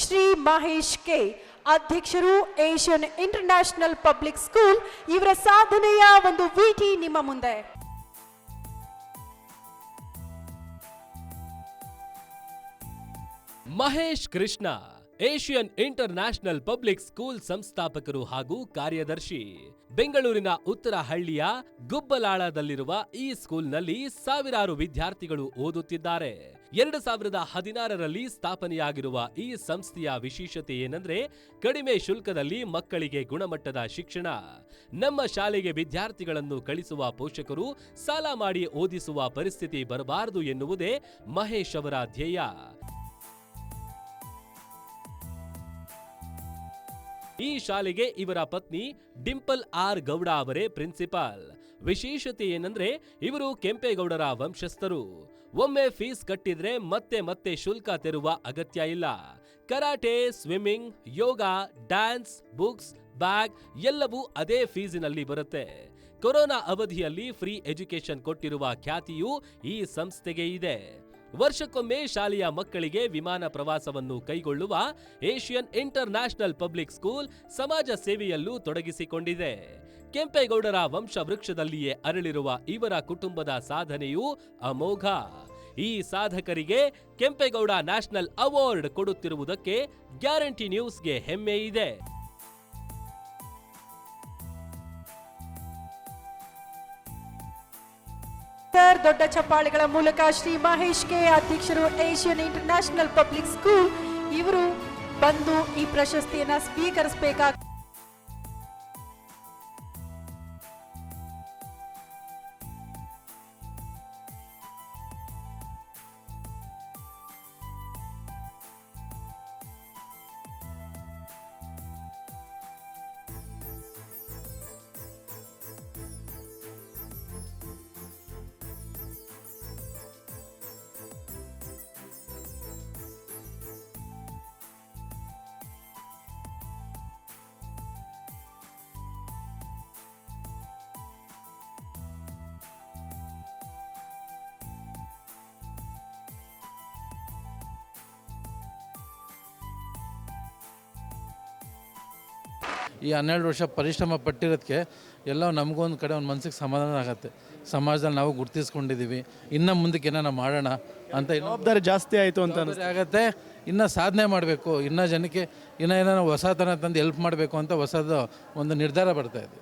Shri Mahesh K ಅಧ್ಯಕ್ಷರು Asian international public school ಇವರ ಸಾಧನೆಯ ಒಂದು ವಿಟಿ ನಿಮ್ಮ ಮುಂದೆ. Mahesh Krishna Asian international public school ಸಂಸ್ಥಾಪಕರು ಹಾಗೂ ಕಾರ್ಯದರ್ಶಿ. ಬೆಂಗಳೂರಿನ ಉತ್ತರಹಳ್ಳಿಯ ಗುಬ್ಬಲಾಳದಲ್ಲಿರುವ ಈ ಸ್ಕೂಲ್ನಲ್ಲಿ ಸಾವಿರಾರು ವಿದ್ಯಾರ್ಥಿಗಳು ಓದುತ್ತಿದ್ದಾರೆ. 2016ರಲ್ಲಿ ಸ್ಥಾಪನೆಯಾಗಿರುವ ಈ ಸಂಸ್ಥೆಯ ವಿಶೇಷತೆ ಏನಂದ್ರೆ ಕಡಿಮೆ ಶುಲ್ಕದಲ್ಲಿ ಮಕ್ಕಳಿಗೆ ಗುಣಮಟ್ಟದ ಶಿಕ್ಷಣ. ನಮ್ಮ ಶಾಲೆಗೆ ವಿದ್ಯಾರ್ಥಿಗಳನ್ನು ಕಳಿಸುವ ಪೋಷಕರು ಸಾಲ ಮಾಡಿ ಓದಿಸುವ ಪರಿಸ್ಥಿತಿ ಬರಬಾರದು ಎನ್ನುವುದೇ ಮಹೇಶ್ ಅವರ ಧ್ಯೇಯ. ಈ ಶಾಲೆಗೆ ಇವರ ಪತ್ನಿ ಡಿಂಪಲ್ ಆರ್ ಗೌಡ ಅವರೇ ಪ್ರಿನ್ಸಿಪಾಲ್. ವಿಶೇಷತೆ ಏನಂದ್ರೆ ಇವರು ಕೆಂಪೇಗೌಡರ ವಂಶಸ್ಥರು. ಒಮ್ಮೆ ಫೀಸ್ ಕಟ್ಟಿದ್ರೆ ಮತ್ತೆ ಶುಲ್ಕ ತೆರುವ ಅಗತ್ಯ ಇಲ್ಲ. ಕರಾಟೆ, ಸ್ವಿಮ್ಮಿಂಗ್, ಯೋಗ, ಡ್ಯಾನ್ಸ್, ಬುಕ್ಸ್, ಬ್ಯಾಗ್ ಎಲ್ಲವೂ ಅದೇ ಫೀಸಿನಲ್ಲಿ ಬರುತ್ತೆ. ಕೊರೋನಾ ಅವಧಿಯಲ್ಲಿ ಫ್ರೀ ಎಜುಕೇಶನ್ ಕೊಟ್ಟಿರುವ ಖ್ಯಾತಿಯೂ ಈ ಸಂಸ್ಥೆಗೆ ಇದೆ. ವರ್ಷಕ್ಕೊಮ್ಮೆ ಶಾಲೆಯ ಮಕ್ಕಳಿಗೆ ವಿಮಾನ ಪ್ರವಾಸವನ್ನು ಕೈಗೊಳ್ಳುವ ಏಷ್ಯನ್ ಇಂಟರ್ನ್ಯಾಷನಲ್ ಪಬ್ಲಿಕ್ ಸ್ಕೂಲ್ ಸಮಾಜ ಸೇವೆಯಲ್ಲೂ ತೊಡಗಿಸಿಕೊಂಡಿದೆ. ಕೆಂಪೇಗೌಡರ ವಂಶವೃಕ್ಷದಲ್ಲಿಯೇ ಅರಳಿರುವ ಇವರ ಕುಟುಂಬದ ಸಾಧನೆಯೂ ಅಮೋಘ. ಈ ಸಾಧಕರಿಗೆ ಕೆಂಪೇಗೌಡ ನ್ಯಾಷನಲ್ ಅವಾರ್ಡ್ ಕೊಡುತ್ತಿರುವುದಕ್ಕೆ ಗ್ಯಾರಂಟಿ ನ್ಯೂಸ್ಗೆ ಹೆಮ್ಮೆ ಇದೆ. ದೊಡ್ಡ ಚಪ್ಪಾಳೆಗಳ ಮೂಲಕ ಶ್ರೀ ಮಹೇಶ್ ಕೆ ಅಧ್ಯಕ್ಷರು ಏಷ್ಯನ್ ಇಂಟರ್ನ್ಯಾಷನಲ್ ಪಬ್ಲಿಕ್ ಸ್ಕೂಲ್ ಇವರು ಬಂದು ಈ ಪ್ರಶಸ್ತಿಯನ್ನ ಸ್ವೀಕರಿಸಬೇಕಾಗಿ ಈ 12 ವರ್ಷ ಪರಿಶ್ರಮ ಪಟ್ಟಿರೋದಕ್ಕೆ ಎಲ್ಲ ನಮಗೊಂದು ಕಡೆ ಒಂದು ಮನಸ್ಸಿಗೆ ಸಮಾಧಾನ ಆಗುತ್ತೆ. ಸಮಾಜದಲ್ಲಿ ನಾವು ಗುರುತಿಸ್ಕೊಂಡಿದ್ದೀವಿ, ಇನ್ನು ಮುಂದಕ್ಕೆ ಏನಾರ ಮಾಡೋಣ ಅಂತ ಜವಾಬ್ದಾರಿ ಜಾಸ್ತಿ ಆಯಿತು ಅಂತ ಆಗುತ್ತೆ. ಇನ್ನು ಸಾಧನೆ ಮಾಡಬೇಕು, ಇನ್ನೂ ಜನಕ್ಕೆ ಇನ್ನೂ ಏನಾರ ಹೊಸತನ ತಂದು ಹೆಲ್ಪ್ ಮಾಡಬೇಕು ಅಂತ ಹೊಸದು ಒಂದು ನಿರ್ಧಾರ ಬರ್ತಾಯಿದೆ.